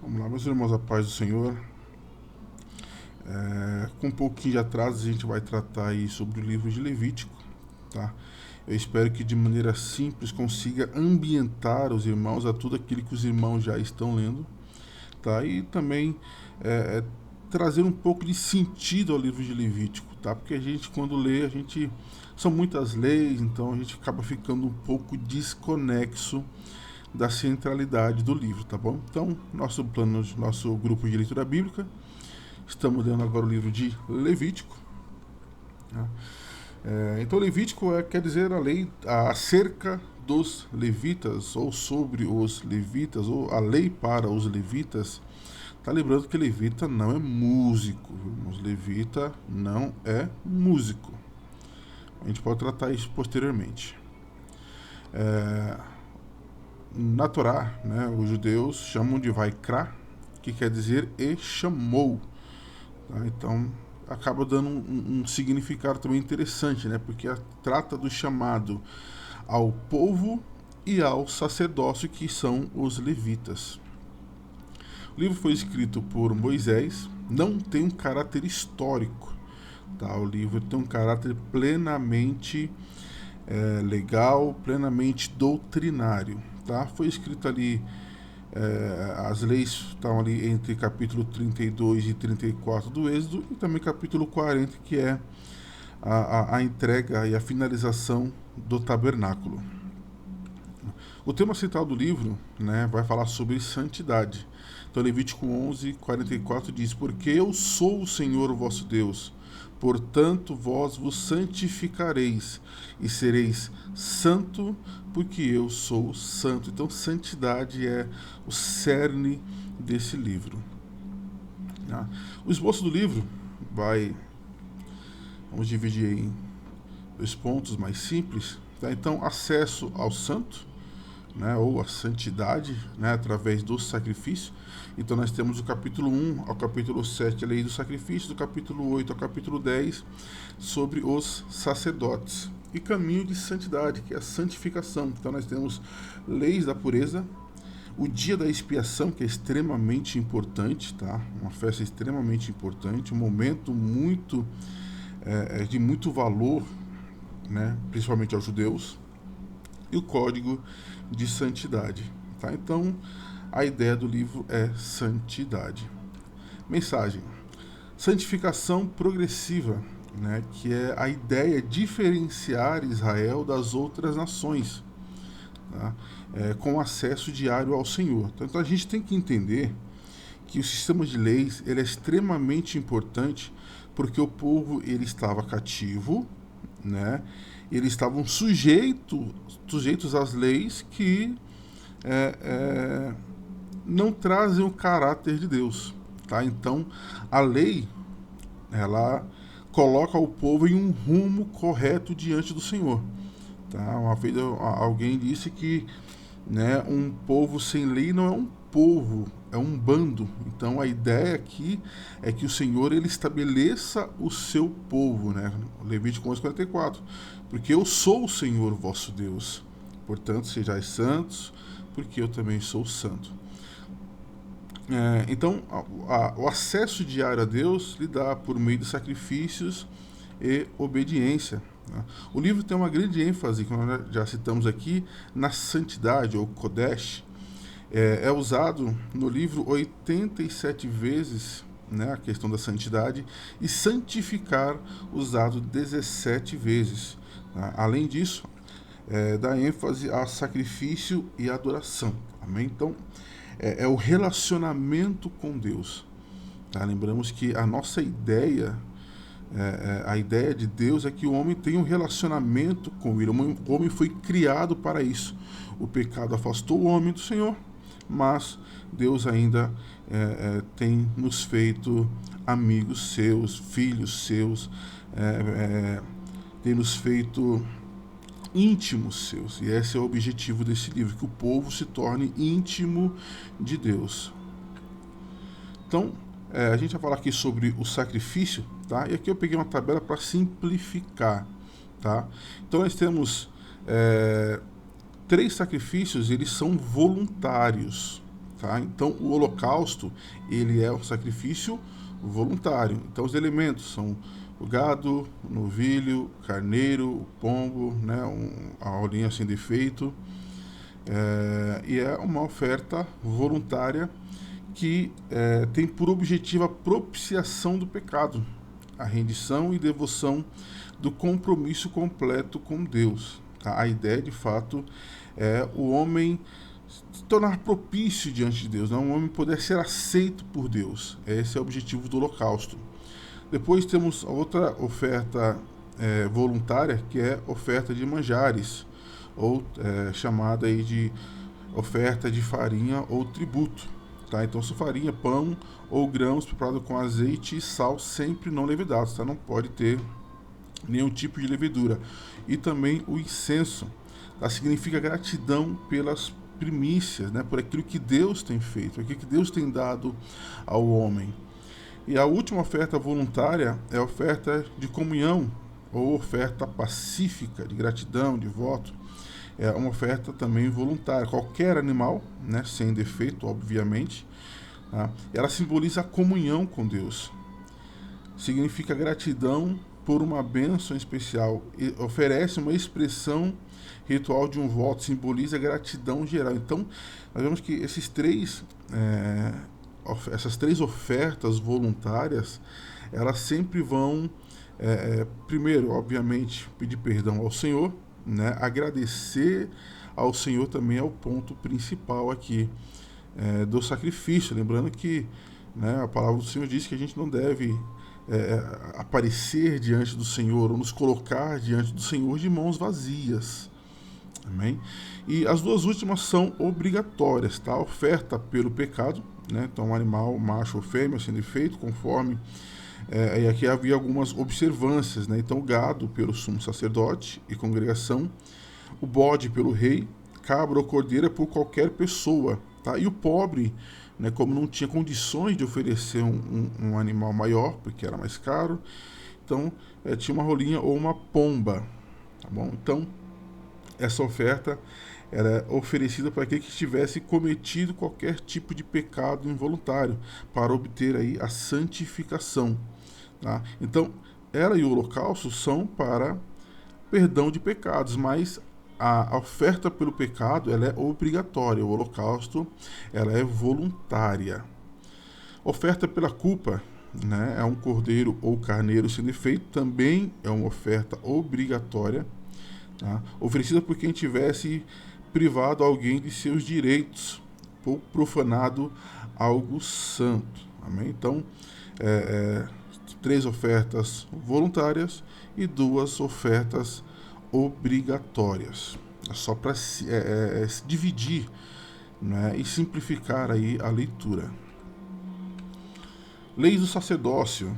Vamos lá, meus irmãos, a paz do Senhor. Com um pouquinho de atraso, a gente vai tratar aí sobre o livro de Levítico, tá? Eu espero que de maneira simples consiga ambientar os irmãos a tudo aquilo que os irmãos já estão lendo, tá? E também é, é, trazer um pouco de sentido ao livro de Levítico, tá? Porque a gente, quando lê, são muitas leis, então a gente acaba ficando um pouco desconexo da centralidade do livro, tá bom? Então, nosso grupo de leitura bíblica, estamos lendo agora o livro de Levítico. Né? Então, Levítico quer dizer a lei acerca dos levitas, ou sobre os levitas, ou a lei para os levitas. Tá lembrando que levita não é músico, irmãos. Levita não é músico. A gente pode tratar isso posteriormente. Na Torá, né, os judeus chamam de Vaikra, que quer dizer e chamou. Tá? Então, acaba dando um significado também interessante, né, porque trata do chamado ao povo e ao sacerdócio, que são os levitas. O livro foi escrito por Moisés, não tem um caráter histórico. Tá? O livro tem um caráter plenamente legal, plenamente doutrinário. Tá? Foi escrito ali, as leis estão ali entre capítulo 32 e 34 do Êxodo, e também capítulo 40, que é a entrega e a finalização do tabernáculo. O tema central do livro, né, vai falar sobre santidade. Então, Levítico 11, 44 diz: Porque eu sou o Senhor vosso Deus, portanto vós vos santificareis e sereis santo, porque eu sou santo. Então, santidade é o cerne desse livro. O esboço do livro vamos dividir em dois pontos mais simples. Tá? Então, acesso ao santo, né, ou a santidade, né, através do sacrifício. Então nós temos do capítulo 1 ao capítulo 7 a lei do sacrifício, do capítulo 8 ao capítulo 10 sobre os sacerdotes. E caminho de santidade, que é a santificação. Então nós temos leis da pureza, o dia da expiação, que é extremamente importante, tá? Uma festa extremamente importante, um momento de muito valor, né, principalmente aos judeus, e o código de santidade. Tá? Então, a ideia do livro é santidade. Mensagem: santificação progressiva, né, que é a ideia de diferenciar Israel das outras nações, tá? Com acesso diário ao Senhor. Então, a gente tem que entender que o sistema de leis ele é extremamente importante, porque o povo ele estava cativo, né? Eles estavam sujeitos às leis que não trazem o caráter de Deus. Tá? Então, a lei, ela coloca o povo em um rumo correto diante do Senhor. Tá? Uma vez alguém disse que, né, um povo sem lei não é um povo, é um bando. Então a ideia aqui é que o Senhor ele estabeleça o seu povo, né? Levítico 11:44, porque eu sou o Senhor vosso Deus, portanto sejais santos, porque eu também sou santo. Então o acesso diário a Deus lhe dá por meio de sacrifícios e obediência. O livro tem uma grande ênfase, que nós já citamos aqui, na santidade, ou Kodesh. É usado no livro 87 vezes, né, a questão da santidade, e santificar usado 17 vezes. Tá? Além disso, dá ênfase a sacrifício e adoração. Amém? Então, é o relacionamento com Deus. Tá? Lembramos que a nossa ideia, a ideia de Deus é que o homem tem um relacionamento com Ele. O homem foi criado para isso. O pecado afastou o homem do Senhor, mas Deus ainda tem nos feito amigos seus, filhos seus, tem nos feito íntimos seus. E esse é o objetivo desse livro, que o povo se torne íntimo de Deus. Então, a gente vai falar aqui sobre o sacrifício, tá? E aqui eu peguei uma tabela para simplificar, tá? Então nós temos 3 sacrifícios, eles são voluntários, tá? Então, o holocausto, ele é um sacrifício voluntário. Então, os elementos são o gado, o novilho, o carneiro, o pombo, né, a rolinha sem defeito, e é uma oferta voluntária que tem por objetivo a propiciação do pecado, a rendição e devoção do compromisso completo com Deus. Tá? A ideia, de fato, é o homem se tornar propício diante de Deus, né? Um homem poder ser aceito por Deus. Esse é o objetivo do holocausto. Depois temos a outra oferta voluntária, que é oferta de manjares, ou chamada aí de oferta de farinha ou tributo. Tá? Então, se farinha, pão ou grãos preparados com azeite e sal, sempre não levedados, tá? Não pode ter nenhum tipo de levedura. E também o incenso, tá? Significa gratidão pelas primícias, né? Por aquilo que Deus tem feito, por aquilo que Deus tem dado ao homem. E a última oferta voluntária é a oferta de comunhão, ou oferta pacífica, de gratidão, de voto. É uma oferta também voluntária. Qualquer animal, né, sem defeito, obviamente, tá? Ela simboliza a comunhão com Deus. Significa gratidão por uma bênção especial. E oferece uma expressão ritual de um voto, simboliza gratidão geral. Então, nós vemos que essas três ofertas voluntárias, elas sempre vão, primeiro, obviamente, pedir perdão ao Senhor, né? Agradecer ao Senhor também é o ponto principal aqui do sacrifício. Lembrando que, né, a palavra do Senhor diz que a gente não deve aparecer diante do Senhor ou nos colocar diante do Senhor de mãos vazias. Amém? E as duas últimas são obrigatórias, tá? A oferta pelo pecado, né? Então, um animal, macho ou fêmea, sem defeito, conforme. E aqui havia algumas observâncias, né? Então, o gado pelo sumo sacerdote e congregação, o bode pelo rei, cabra ou cordeira por qualquer pessoa, tá? E o pobre, né, como não tinha condições de oferecer um animal maior, porque era mais caro, então tinha uma rolinha ou uma pomba, tá bom? Então, essa oferta era oferecida para aquele que tivesse cometido qualquer tipo de pecado involuntário, para obter aí a santificação. Tá? Então, ela e o holocausto são para perdão de pecados, mas a oferta pelo pecado, ela é obrigatória, o holocausto, ela é voluntária. Oferta pela culpa, né, é um cordeiro ou carneiro sem defeito, também é uma oferta obrigatória, tá? Oferecida por quem tivesse privado alguém de seus direitos ou profanado algo santo. Amém? Então, três ofertas voluntárias e duas ofertas obrigatórias. É só para dividir, né, e simplificar aí a leitura. Leis do sacerdócio.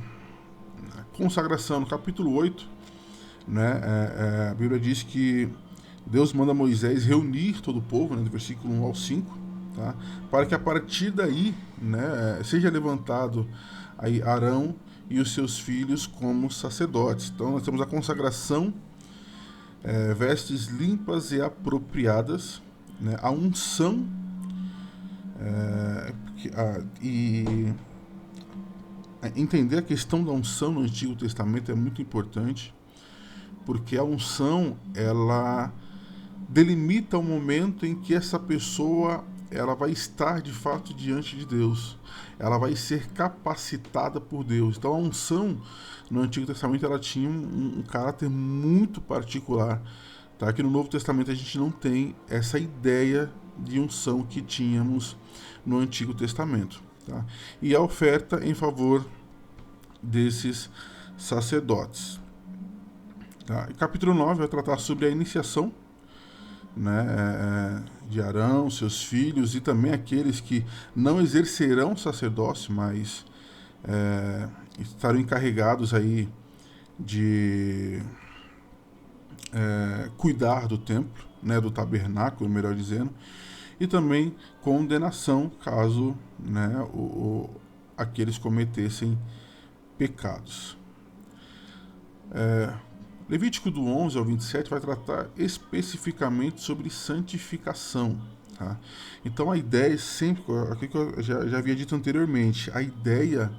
Consagração, no capítulo 8, né, a Bíblia diz que Deus manda Moisés reunir todo o povo, né, do versículo 1 ao 5, tá, para que a partir daí, né, seja levantado aí Arão e os seus filhos como sacerdotes. Então nós temos a consagração, vestes limpas e apropriadas, né, a unção, e entender a questão da unção no Antigo Testamento é muito importante, porque a unção, ela delimita o momento em que essa pessoa ela vai estar de fato diante de Deus, ela vai ser capacitada por Deus. Então a unção no Antigo Testamento ela tinha um caráter muito particular, tá? Que no Novo Testamento a gente não tem essa ideia de unção que tínhamos no Antigo Testamento, tá? E a oferta em favor desses sacerdotes, tá? E capítulo 9 vai tratar sobre a iniciação, né, de Arão, seus filhos e também aqueles que não exercerão sacerdócio, mas estarão encarregados aí de cuidar do templo, né, do tabernáculo, melhor dizendo, e também condenação caso, né, aqueles cometessem pecados. Levítico do 11 ao 27 vai tratar especificamente sobre santificação. Tá? Então a ideia é sempre, aquilo que eu já havia dito anteriormente, a ideia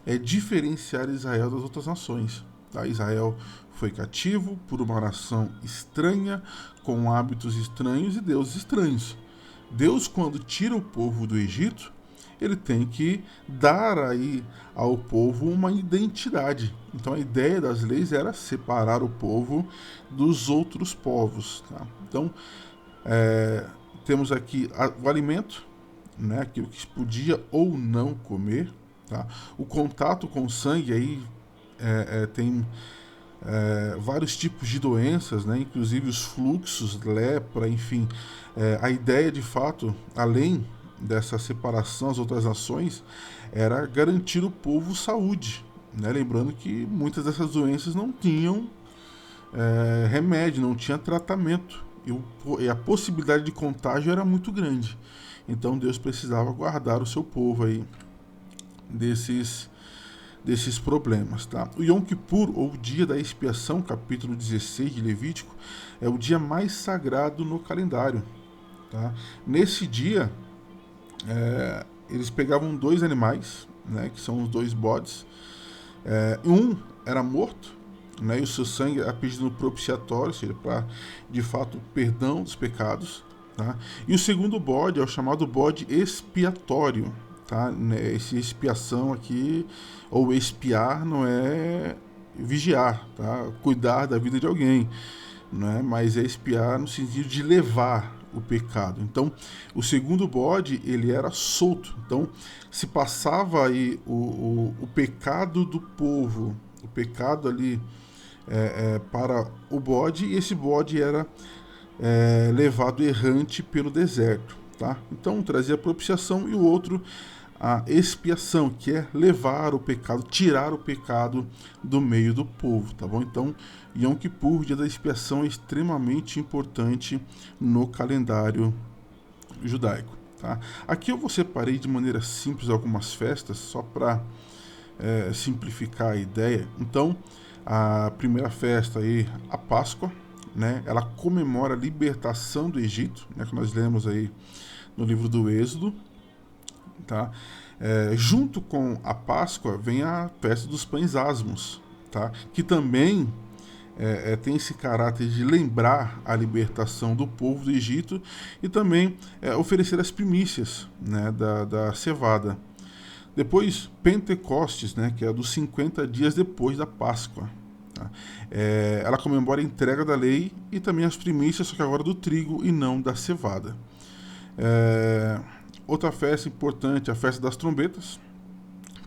é diferenciar Israel das outras nações. Tá? Israel foi cativo por uma nação estranha, com hábitos estranhos e deuses estranhos. Deus, quando tira o povo do Egito, ele tem que dar aí ao povo uma identidade. Então a ideia das leis era separar o povo dos outros povos. Tá? Então temos aqui o alimento, né, aquilo que se podia ou não comer. Tá? O contato com o sangue aí tem vários tipos de doenças, né? Inclusive os fluxos, lepra, enfim. A ideia, de fato, além dessa separação às outras nações, era garantir o povo saúde. Né? Lembrando que muitas dessas doenças não tinham remédio, não tinha tratamento. E a possibilidade de contágio era muito grande. Então Deus precisava guardar o seu povo aí desses problemas. Tá? O Yom Kippur, ou o dia da expiação, capítulo 16 de Levítico, é o dia mais sagrado no calendário. Tá? Nesse dia, eles pegavam 2 animais, né, que são os 2 bodes. Um era morto, né, e o seu sangue era pedido no propiciatório, ou seja, para, de fato, perdão dos pecados. Tá? E o segundo bode é o chamado bode expiatório. Tá? Esse expiação aqui, ou expiar, não é vigiar, tá? Cuidar da vida de alguém, né? Mas é expiar no sentido de levar o pecado. Então, o segundo bode, ele era solto. Então, se passava aí o pecado do povo, o pecado ali para o bode, e esse bode era levado errante pelo deserto. Tá? Então, um trazia a propiciação e o outro a expiação, que é levar o pecado, tirar o pecado do meio do povo, tá bom? Então, Yom Kippur, dia da expiação, é extremamente importante no calendário judaico, tá? Aqui eu separei de maneira simples algumas festas, só para simplificar a ideia. Então, a primeira festa aí, a Páscoa, né? Ela comemora a libertação do Egito, né? Que nós lemos aí no livro do Êxodo. Tá? Junto com a Páscoa vem a festa dos pães asmos, tá? Que também tem esse caráter de lembrar a libertação do povo do Egito e também oferecer as primícias, né, da cevada. Depois, Pentecostes, né, que é dos 50 dias depois da Páscoa. Tá? Ela comemora a entrega da lei e também as primícias, só que agora do trigo e não da cevada. Outra festa importante, a festa das trombetas,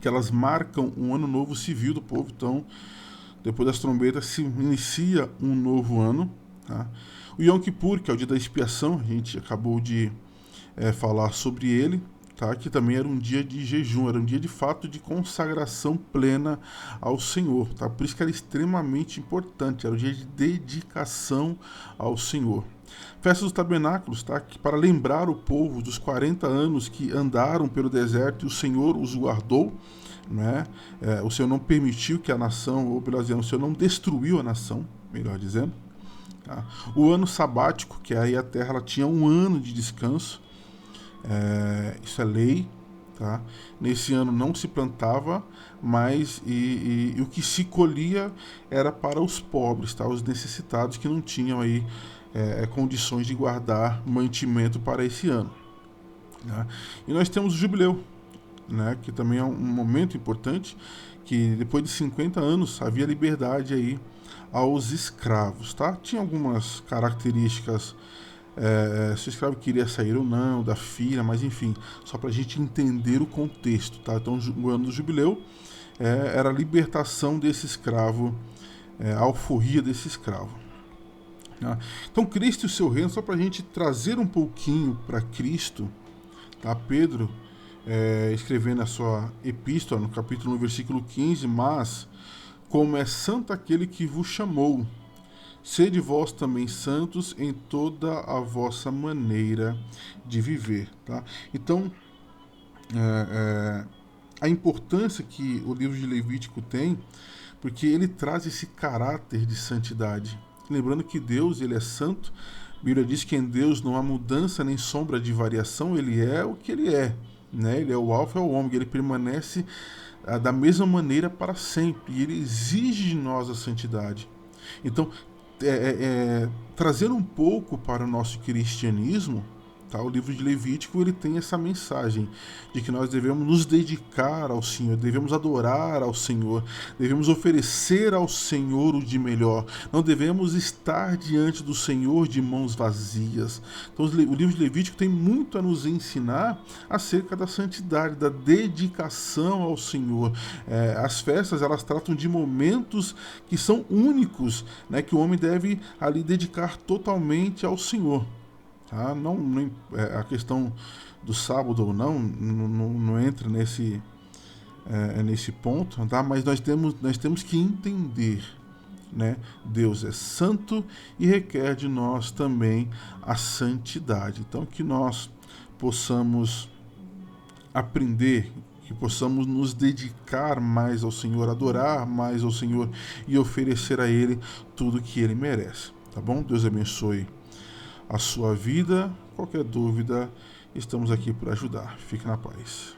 que elas marcam um ano novo civil do povo. Então, depois das trombetas se inicia um novo ano. Tá? O Yom Kippur, que é o dia da expiação, a gente acabou de falar sobre ele, tá? Que também era um dia de jejum, era um dia de fato de consagração plena ao Senhor. Tá? Por isso que era extremamente importante, era um dia de dedicação ao Senhor. Festa dos Tabernáculos, tá? Que para lembrar o povo dos 40 anos que andaram pelo deserto e o Senhor os guardou, né? O Senhor não permitiu que a nação, ou melhor dizendo, o Senhor não destruiu a nação, melhor dizendo. Tá? O ano sabático, que aí a terra ela tinha um ano de descanso, isso é lei. Tá? Nesse ano não se plantava, mas e o que se colhia era para os pobres, tá? Os necessitados que não tinham aí condições de guardar mantimento para esse ano. Né? E nós temos o jubileu, né? Que também é um momento importante, que depois de 50 anos havia liberdade aí aos escravos. Tá? Tinha algumas características, se o escravo queria sair ou não da fila, mas enfim, só para a gente entender o contexto. Tá? Então o ano do jubileu era a libertação desse escravo, a alforria desse escravo. Então Cristo e o seu reino, só para a gente trazer um pouquinho para Cristo, tá? Pedro escrevendo a sua epístola no capítulo 1, versículo 15, mas como é santo aquele que vos chamou, sede vós também santos em toda a vossa maneira de viver. Tá? Então, a importância que o livro de Levítico tem, porque ele traz esse caráter de santidade. Lembrando que Deus ele é santo, A Bíblia diz que em Deus não há mudança nem sombra de variação, ele é o que ele é, né? Ele é o alfa e o ômega, ele permanece da mesma maneira para sempre, e ele exige de nós a santidade. Então, trazer um pouco para o nosso cristianismo, tá? O livro de Levítico ele tem essa mensagem de que nós devemos nos dedicar ao Senhor, devemos adorar ao Senhor, devemos oferecer ao Senhor o de melhor, não devemos estar diante do Senhor de mãos vazias. Então, o livro de Levítico tem muito a nos ensinar acerca da santidade, da dedicação ao Senhor. As festas elas tratam de momentos que são únicos, né, que o homem deve ali dedicar totalmente ao Senhor. Tá? A questão do sábado ou não entra nesse ponto, tá? Mas nós temos que entender, né? Deus é santo e requer de nós também a santidade. Então, que nós possamos aprender, que possamos nos dedicar mais ao Senhor, adorar mais ao Senhor e oferecer a Ele tudo que Ele merece. Tá bom? Deus abençoe a sua vida. Qualquer dúvida, estamos aqui para ajudar. Fique na paz.